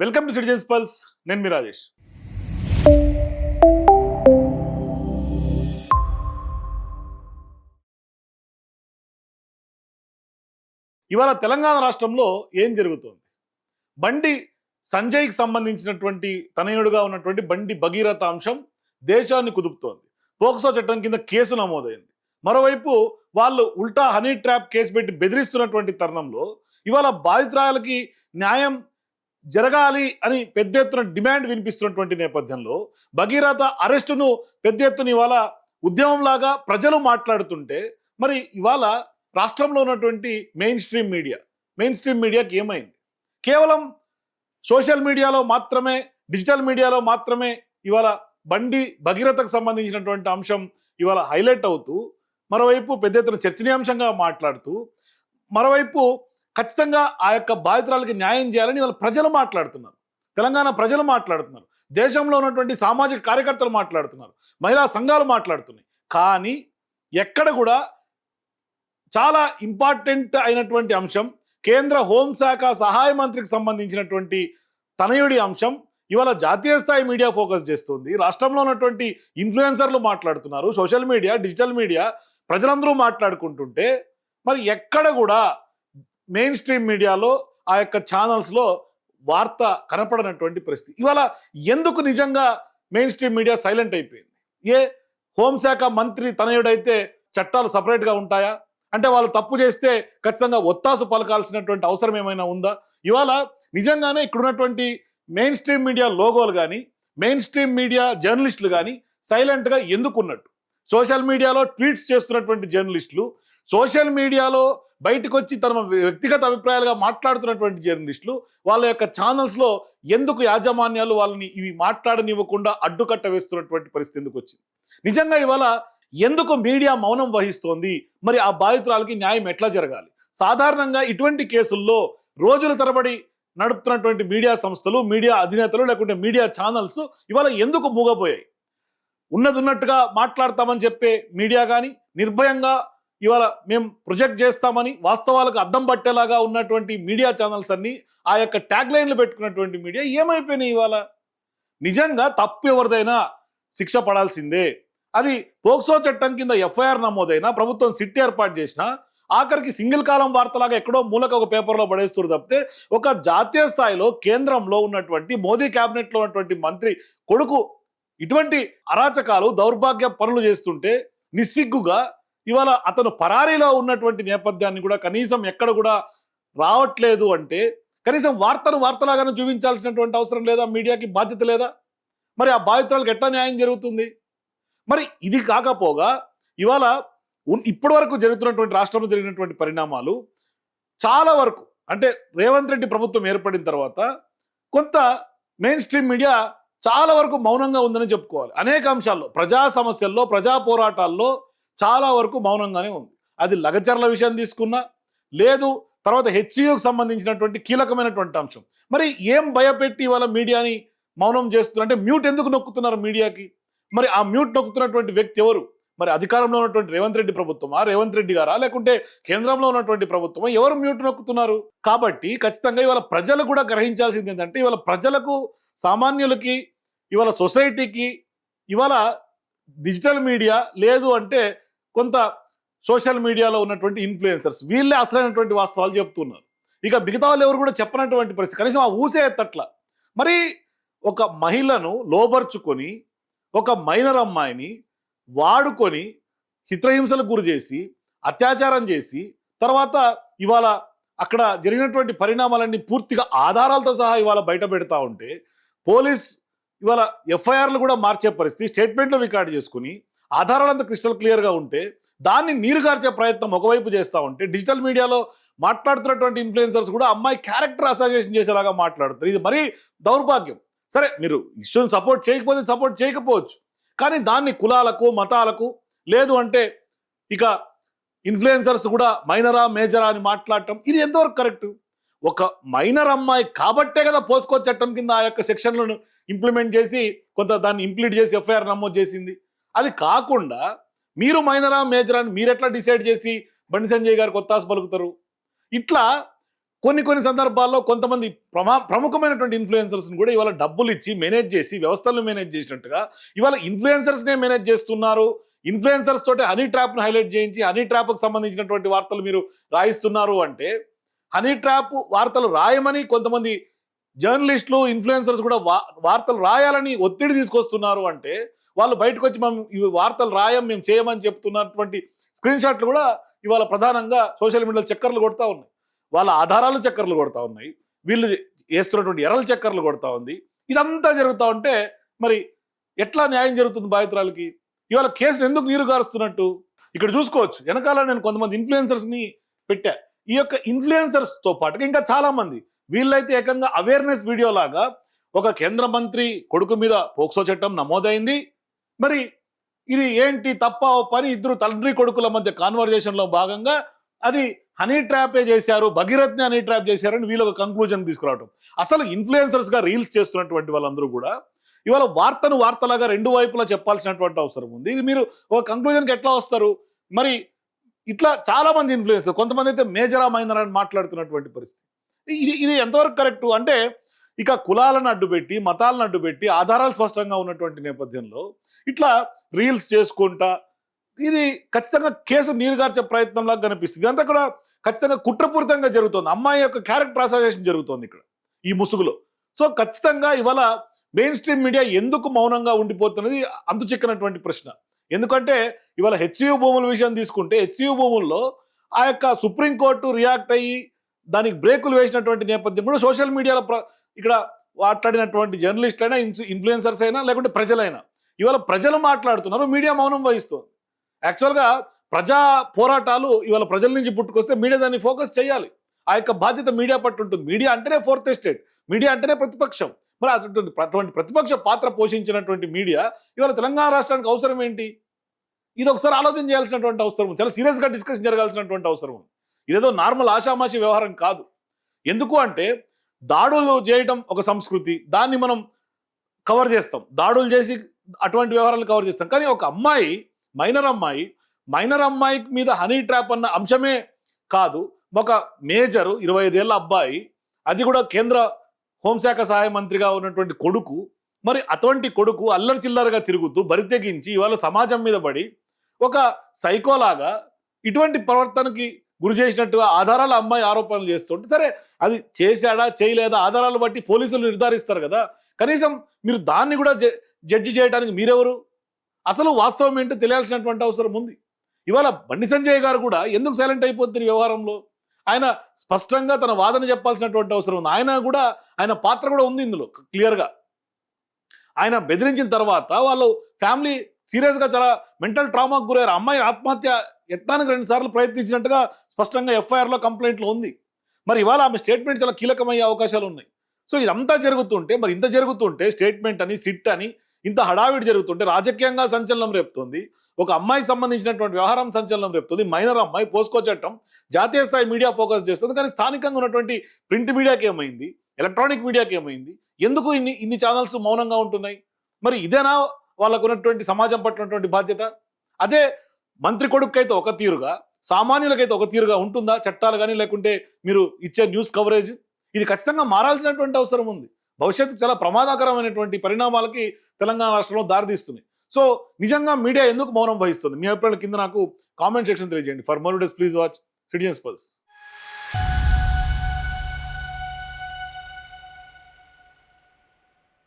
Welcome to citizens pulse. నేను మీ రాజేష్. ఇవాళ తెలంగాణ రాష్ట్రంలో ఏం జరుగుతోంది? బండి సంజయ్కి సంబంధించినటువంటి తనయుడుగా ఉన్నటువంటి బండి భగీరథ అంశం దేశాన్ని కుదుపుతోంది. పోక్సో చట్టం కింద కేసు నమోదైంది. మరోవైపు వాళ్ళు ఉల్టా హనీ ట్రాప్ కేసు పెట్టి బెదిరిస్తున్నటువంటి తరుణంలో ఇవాళ బాధితురాలకి న్యాయం జరగాలి అని పెద్ద ఎత్తున డిమాండ్ వినిపిస్తున్నటువంటి నేపథ్యంలో భగీరథ అరెస్టును పెద్ద ఎత్తున ఇవాళ ఉద్యమంలాగా ప్రజలు మాట్లాడుతుంటే, మరి ఇవాళ రాష్ట్రంలో ఉన్నటువంటి మెయిన్ స్ట్రీమ్ మీడియాకి ఏమైంది? కేవలం సోషల్ మీడియాలో మాత్రమే, డిజిటల్ మీడియాలో మాత్రమే ఇవాళ బండి భగీరథకు సంబంధించినటువంటి అంశం ఇవాళ హైలైట్ అవుతూ, మరోవైపు పెద్ద ఎత్తున చర్చనీయాంశంగా మాట్లాడుతూ, మరోవైపు ఖచ్చితంగా ఆ యొక్క బాధితురాలకి న్యాయం చేయాలని ఇవాళ ప్రజలు మాట్లాడుతున్నారు. తెలంగాణ ప్రజలు మాట్లాడుతున్నారు. దేశంలో ఉన్నటువంటి సామాజిక కార్యకర్తలు మాట్లాడుతున్నారు. మహిళా సంఘాలు మాట్లాడుతున్నాయి. కానీ ఎక్కడ కూడా చాలా ఇంపార్టెంట్ అయినటువంటి అంశం, కేంద్ర హోంశాఖ సహాయ మంత్రికి సంబంధించినటువంటి తనయుడి అంశం ఇవాళ జాతీయ స్థాయి మీడియా ఫోకస్ చేస్తుంది. రాష్ట్రంలో ఉన్నటువంటి ఇన్ఫ్లుయెన్సర్లు మాట్లాడుతున్నారు. సోషల్ మీడియా, డిజిటల్ మీడియా ప్రజలందరూ మాట్లాడుకుంటుంటే, మరి ఎక్కడ కూడా మెయిన్ స్ట్రీమ్ మీడియాలో ఆ యొక్క ఛానల్స్లో వార్త కనపడనటువంటి పరిస్థితి. ఇవాళ ఎందుకు నిజంగా మెయిన్ స్ట్రీమ్ మీడియా సైలెంట్ అయిపోయింది? ఏ హోంశాఖ మంత్రి తనయుడైతే చట్టాలు సపరేట్గా ఉంటాయా? అంటే వాళ్ళు తప్పు చేస్తే ఖచ్చితంగా ఒత్తాసు పలకాల్సినటువంటి అవసరం ఏమైనా ఉందా? ఇవాళ నిజంగానే ఇక్కడ ఉన్నటువంటి మెయిన్ స్ట్రీమ్ మీడియా లోగోలు కానీ, మెయిన్ స్ట్రీమ్ మీడియా జర్నలిస్టులు కానీ సైలెంట్గా ఎందుకున్నట్టు? సోషల్ మీడియాలో ట్వీట్స్ చేస్తున్నటువంటి జర్నలిస్టులు, సోషల్ మీడియాలో బయటకు వచ్చి తమ వ్యక్తిగత అభిప్రాయాలుగా మాట్లాడుతున్నటువంటి జర్నలిస్టులు వాళ్ళ యొక్క ఛానల్స్లో ఎందుకు యాజమాన్యాలు వాళ్ళని ఇవి మాట్లాడనివ్వకుండా అడ్డుకట్ట వేస్తున్నటువంటి పరిస్థితి ఎందుకు వచ్చింది? నిజంగా ఇవాళ ఎందుకు మీడియా మౌనం వహిస్తోంది? మరి ఆ బాధితురాలకి న్యాయం ఎట్లా జరగాలి? సాధారణంగా ఇటువంటి కేసుల్లో రోజుల తరబడి నడుపుతున్నటువంటి మీడియా సంస్థలు, మీడియా అధినేతలు, లేకుంటే మీడియా ఛానల్స్ ఇవాళ ఎందుకు మూగపోయాయి? ఉన్నట్టుగా మాట్లాడతామని చెప్పే మీడియా కానీ, నిర్భయంగా ఇవాళ మేము ప్రొజెక్ట్ చేస్తామని వాస్తవాలకు అద్దం పట్టేలాగా ఉన్నటువంటి మీడియా ఛానల్స్ అన్ని, ఆ యొక్క ట్యాగ్ లైన్లు పెట్టుకున్నటువంటి మీడియా ఏమైపోయినాయి? ఇవాళ నిజంగా తప్పు ఎవరిదైనా శిక్ష పడాల్సిందే. అది పోక్సో చట్టం కింద ఎఫ్ఐఆర్ నమోదైనా, ప్రభుత్వం సిట్ ఏర్పాటు చేసినా, ఆఖరికి సింగిల్ కాలం వార్తలాగా ఎక్కడో మూలక ఒక పేపర్లో పడేస్తారు తప్పితే, ఒక జాతీయ స్థాయిలో కేంద్రంలో ఉన్నటువంటి మోదీ క్యాబినెట్లో ఉన్నటువంటి మంత్రి కొడుకు ఇటువంటి అరాచకాలు, దౌర్భాగ్య పనులు చేస్తుంటే నిస్సిగ్గుగా ఇవాళ అతను పరారీలో ఉన్నటువంటి నేపథ్యాన్ని కూడా కనీసం ఎక్కడ కూడా రావట్లేదు అంటే, కనీసం వార్తలాగానే చూపించాల్సినటువంటి అవసరం లేదా? మీడియాకి బాధ్యత లేదా? మరి ఆ బాధితులకు ఎట్లా న్యాయం జరుగుతుంది? మరి ఇది కాకపోగా ఇవాళ ఇప్పటి వరకు జరుగుతున్నటువంటి రాష్ట్రంలో జరిగినటువంటి పరిణామాలు చాలా వరకు, అంటే రేవంత్ రెడ్డి ప్రభుత్వం ఏర్పడిన తర్వాత కొంత మెయిన్ స్ట్రీమ్ మీడియా చాలా వరకు మౌనంగా ఉందని చెప్పుకోవాలి. అనేక అంశాల్లో, ప్రజా సమస్యల్లో, ప్రజా పోరాటాల్లో చాలా వరకు మౌనంగానే ఉంది. అది లగచర్ల విషయం తీసుకున్నా, లేదు తర్వాత హెచ్సియుకి సంబంధించినటువంటి కీలకమైనటువంటి అంశం. మరి ఏం భయపెట్టి ఇవాళ మీడియాని మౌనం చేస్తున్నారు? అంటే మ్యూట్ ఎందుకు నొక్కుతున్నారు మీడియాకి? మరి ఆ మ్యూట్ నొక్కుతున్నటువంటి వ్యక్తి ఎవరు? మరి అధికారంలో ఉన్నటువంటి రేవంత్ రెడ్డి ప్రభుత్వమా, రేవంత్ రెడ్డి గారా, లేకుంటే కేంద్రంలో ఉన్నటువంటి ప్రభుత్వమా? ఎవరు మ్యూట్ నొక్కుతున్నారు? కాబట్టి ఖచ్చితంగా ఇవాళ ప్రజలు కూడా గ్రహించాల్సింది ఏంటంటే, ఇవాళ ప్రజలకు, సామాన్యులకి, ఇవాళ సొసైటీకి, ఇవాళ డిజిటల్ మీడియా లేదు అంటే కొంత సోషల్ మీడియాలో ఉన్నటువంటి ఇన్ఫ్లుయెన్సర్స్ వీళ్ళే అసలైనటువంటి వాస్తవాలు చెప్తున్నారు. ఇక మిగతా వాళ్ళు ఎవరు కూడా చెప్పనటువంటి పరిస్థితి, కనీసం ఆ ఊసే ఎత్తట్ల. మరి ఒక మహిళను లోబర్చుకొని, ఒక మైనర్ అమ్మాయిని వాడుకొని చిత్రహింసలకు గురి చేసి, అత్యాచారం చేసి, తర్వాత ఇవాళ అక్కడ జరిగినటువంటి పరిణామాలన్నీ పూర్తిగా ఆధారాలతో సహా ఇవాళ బయట పెడతా ఉంటే, పోలీస్ ఇవాళ ఎఫ్ఐఆర్లు కూడా మార్చే పరిస్థితి, స్టేట్మెంట్లు రికార్డు చేసుకుని ఆధారాలంతా క్రిస్టల్ క్లియర్గా ఉంటే దాన్ని నీరుగార్చే ప్రయత్నం ఒకవైపు చేస్తూ ఉంటే, డిజిటల్ మీడియాలో మాట్లాడుతున్నటువంటి ఇన్ఫ్లుయెన్సర్స్ కూడా అమ్మాయి క్యారెక్టర్ అసోసియేషన్ చేసేలాగా మాట్లాడుతారు. ఇది మరీ దౌర్భాగ్యం. సరే, మీరు ఇష్యూని సపోర్ట్ చేయకపోతే సపోర్ట్ చేయకపోవచ్చు, కానీ దాన్ని కులాలకు, మతాలకు, లేదు అంటే ఇక ఇన్ఫ్లుయెన్సర్స్ కూడా మైనరా మేజరా అని మాట్లాడటం, ఇది ఎంతవరకు కరెక్ట్? ఒక మైనర్ అమ్మాయి కాబట్టే కదా పోస్కో చట్టం కింద ఆ యొక్క సెక్షన్లను ఇంప్లిమెంట్ చేసి కొంత దాన్ని ఇంప్లీట్ చేసి ఎఫ్ఐఆర్ నమోదు చేసింది. అది కాకుండా మీరు మైనరా మేజరా అని మీరు ఎట్లా డిసైడ్ చేసి బండి సంజయ్ గారికి ఒత్తాసు పలుకుతారు? ఇట్లా కొన్ని సందర్భాల్లో కొంతమంది ప్రముఖమైనటువంటి ఇన్ఫ్లుయెన్సర్స్ని కూడా ఇవాళ డబ్బులు ఇచ్చి మేనేజ్ చేసి వ్యవస్థలను మేనేజ్ చేసినట్టుగా ఇవాళ ఇన్ఫ్లుయెన్సర్స్నే మేనేజ్ చేస్తున్నారు. ఇన్ఫ్లుయెన్సర్స్ తోటి హనీ ట్రాప్ను హైలైట్ చేయించి హనీ ట్రాప్కు సంబంధించినటువంటి వార్తలు మీరు రాయిస్తున్నారు అంటే, హనీ ట్రాప్ వార్తలు రాయమని కొంతమంది జర్నలిస్టులు ఇన్ఫ్లుయెన్సర్స్ కూడా వార్తలు రాయాలని ఒత్తిడి తీసుకొస్తున్నారు అంటే, వాళ్ళు బయటకు వచ్చి మేము ఈ వార్తలు రాయం, మేము చేయమని చెప్తున్నటువంటి స్క్రీన్ షాట్లు కూడా ఇవాళ ప్రధానంగా సోషల్ మీడియాలో చక్కర్లు కొడతా ఉన్నాయి. వాళ్ళ ఆధారాలు చక్కర్లు కొడతా ఉన్నాయి, వీళ్ళు వేస్తున్నటువంటి ఎర్రలు చక్కర్లు కొడతా ఉంది. ఇదంతా జరుగుతూ ఉంటే మరి ఎట్లా న్యాయం జరుగుతుంది బాధితురాలకి? ఇవాళ కేసును ఎందుకు నీరు గారుస్తున్నట్టు ఇక్కడ చూసుకోవచ్చు. వెనకాల నేను కొంతమంది ఇన్ఫ్లుయెన్సర్స్ని పెట్టా. ఈ యొక్క ఇన్ఫ్లుయెన్సర్స్తో పాటుగా ఇంకా చాలా మంది, వీళ్ళైతే ఏకంగా అవేర్నెస్ వీడియో లాగా ఒక కేంద్ర మంత్రి కొడుకు మీద పోక్సో చట్టం నమోదైంది, మరి ఇది ఏంటి తప్ప పని, ఇద్దరు తండ్రి కొడుకుల మధ్య కాన్వర్జేషన్లో భాగంగా అది హనీ ట్రాపే చేశారు, భగీరథ్ని హనీ ట్రాప్ చేశారని వీళ్ళు ఒక కంక్లూజన్ తీసుకురావడం. అసలు ఇన్ఫ్లుయెన్సర్స్గా రీల్స్ చేస్తున్నటువంటి వాళ్ళందరూ కూడా ఇవాళ వార్తను వార్తలాగా రెండు వైపులా చెప్పాల్సినటువంటి అవసరం ఉంది. ఇది మీరు ఒక కంక్లూజన్కి ఎట్లా వస్తారు? మరి ఇట్లా చాలా మంది ఇన్ఫ్లుయెన్సర్, కొంతమంది అయితే మేజరా మైనర్ అని మాట్లాడుతున్నటువంటి పరిస్థితి. ఇది ఎంతవరకు కరెక్టు అంటే, ఇక కులాలను అడ్డుపెట్టి మతాలను అడ్డుపెట్టి ఆధారాలు స్పష్టంగా ఉన్నటువంటి నేపథ్యంలో ఇట్లా రీల్స్ చేసుకుంటా ఇది ఖచ్చితంగా కేసు నీరుగార్చే ప్రయత్నంలాగా కనిపిస్తుంది. ఇదంతా కూడా ఖచ్చితంగా కుట్రపూరితంగా జరుగుతుంది. అమ్మాయి యొక్క క్యారెక్టర్ అసోసియేషన్ జరుగుతుంది ఇక్కడ ఈ ముసుగులో. సో ఖచ్చితంగా ఇవాళ మెయిన్ స్ట్రీమ్ మీడియా ఎందుకు మౌనంగా ఉండిపోతున్నది అంతు చిక్కనటువంటి ప్రశ్న. ఎందుకంటే ఇవాళ హెచ్సియు భూముల విషయం తీసుకుంటే, హెచ్సియు భూముల్లో ఆ యొక్క సుప్రీంకోర్టు రియాక్ట్ అయ్యి దానికి బ్రేకులు వేసినటువంటి నేపథ్యం కూడా సోషల్ మీడియాలో ఇక్కడ మాట్లాడినటువంటి జర్నలిస్ట్ అయినా ఇన్ఫ్లుయెన్సర్స్ అయినా లేకుంటే ప్రజలైనా ఇవాళ ప్రజలు మాట్లాడుతున్నారు, మీడియా మౌనం వహిస్తుంది. యాక్చువల్గా ప్రజా పోరాటాలు ఇవాళ ప్రజల నుంచి పుట్టుకొస్తే మీడియా దాన్ని ఫోకస్ చేయాలి. ఆ యొక్క బాధ్యత మీడియా పట్టు ఉంటుంది. మీడియా అంటేనే ఫోర్త్ ఎస్టేట్, మీడియా అంటేనే ప్రతిపక్షం. మరి అటువంటి ప్రతిపక్ష పాత్ర పోషించినటువంటి మీడియా ఇవాళ తెలంగాణ రాష్ట్రానికి అవసరం ఏంటి? ఇది ఒకసారి ఆలోచన చేయాల్సినటువంటి అవసరం, చాలా సీరియస్గా డిస్కషన్ జరగాల్సినటువంటి అవసరం ఉంది. ఇదేదో నార్మల్ ఆషామాషి వ్యవహారం కాదు. ఎందుకు అంటే దాడులు చేయడం ఒక సంస్కృతి, దాన్ని మనం కవర్ చేస్తాం, దాడులు చేసి అటువంటి వ్యవహారాలు కవర్ చేస్తాం. కానీ ఒక అమ్మాయి, మైనర్ అమ్మాయి మీద హనీ ట్రాప్ అన్న అంశమే కాదు, ఒక మేజరు 25 ఏళ్ల అబ్బాయి, అది కూడా కేంద్ర హోంశాఖ సహాయ మంత్రిగా ఉన్నటువంటి కొడుకు, మరి అటువంటి కొడుకు అల్లరి చిల్లరగా తిరుగుతూ బరితెగించి ఇవాళ సమాజం మీద పడి ఒక సైకోలాగా ఇటువంటి ప్రవర్తనకి గురి చేసినట్టుగా ఆధారాల అమ్మాయి ఆరోపణలు చేస్తుంటే, సరే అది చేశాడా చేయలేదా ఆధారాలు బట్టి పోలీసులు నిర్ధారిస్తారు కదా. కనీసం మీరు దాన్ని కూడా జడ్జి చేయడానికి మీరెవరు? అసలు వాస్తవం ఏంటో తెలియాల్సినటువంటి అవసరం ఉంది. ఇవాళ బండి సంజయ్ గారు కూడా ఎందుకు సైలెంట్ అయిపోతుంది వ్యవహారంలో? ఆయన స్పష్టంగా తన వాదన చెప్పాల్సినటువంటి అవసరం ఉంది. ఆయన పాత్ర కూడా ఉంది ఇందులో క్లియర్గా. ఆయన బెదిరించిన తర్వాత వాళ్ళు ఫ్యామిలీ సీరియస్గా చాలా మెంటల్ ట్రామాకు గురయ్యారు. అమ్మాయి ఆత్మహత్య యత్నానికి 2 సార్లు ప్రయత్నించినట్టుగా స్పష్టంగా ఎఫ్ఐఆర్లో కంప్లైంట్లో ఉంది. మరి ఇవాళ ఆమె స్టేట్మెంట్ చాలా కీలకమయ్యే అవకాశాలు ఉన్నాయి. సో ఇదంతా జరుగుతుంటే, మరి ఇంత జరుగుతుంటే స్టేట్మెంట్ అని సిట్ అని ఇంత హడావిడి జరుగుతుంటే రాజకీయంగా సంచలనం రేపుతుంది, ఒక అమ్మాయికి సంబంధించినటువంటి వ్యవహారం సంచలనం రేపుతుంది. మైనర్ అమ్మాయి, పోస్కో చట్టం జాతీయ స్థాయి మీడియా ఫోకస్ చేస్తుంది, కానీ స్థానికంగా ఉన్నటువంటి ప్రింట్ మీడియాకి ఏమైంది, ఎలక్ట్రానిక్ మీడియాకి ఏమైంది? ఎందుకు ఇన్ని ఛానల్స్ మౌనంగా ఉంటున్నాయి? మరి ఇదేనా వాళ్ళకు ఉన్నటువంటి సమాజం పట్ల ఉన్నటువంటి బాధ్యత? అదే మంత్రి కొడుకైతే ఒక తీరుగా, సామాన్యులకైతే ఒక తీరుగా ఉంటుందా చట్టాలు కానీ, లేకుంటే మీరు ఇచ్చే న్యూస్ కవరేజ్? ఇది ఖచ్చితంగా మారాల్సినటువంటి అవసరం ఉంది. భవిష్యత్తు చాలా ప్రమాదకరమైనటువంటి పరిణామాలకి తెలంగాణ రాష్ట్రంలో దారితీస్తుంది. సో నిజంగా మీడియా ఎందుకు మౌనం వహిస్తుంది? మీ అభిప్రాయాల కింద నాకు కామెంట్ సెక్షన్ తెలియజేయండి. For more videos please watch citizens pulse.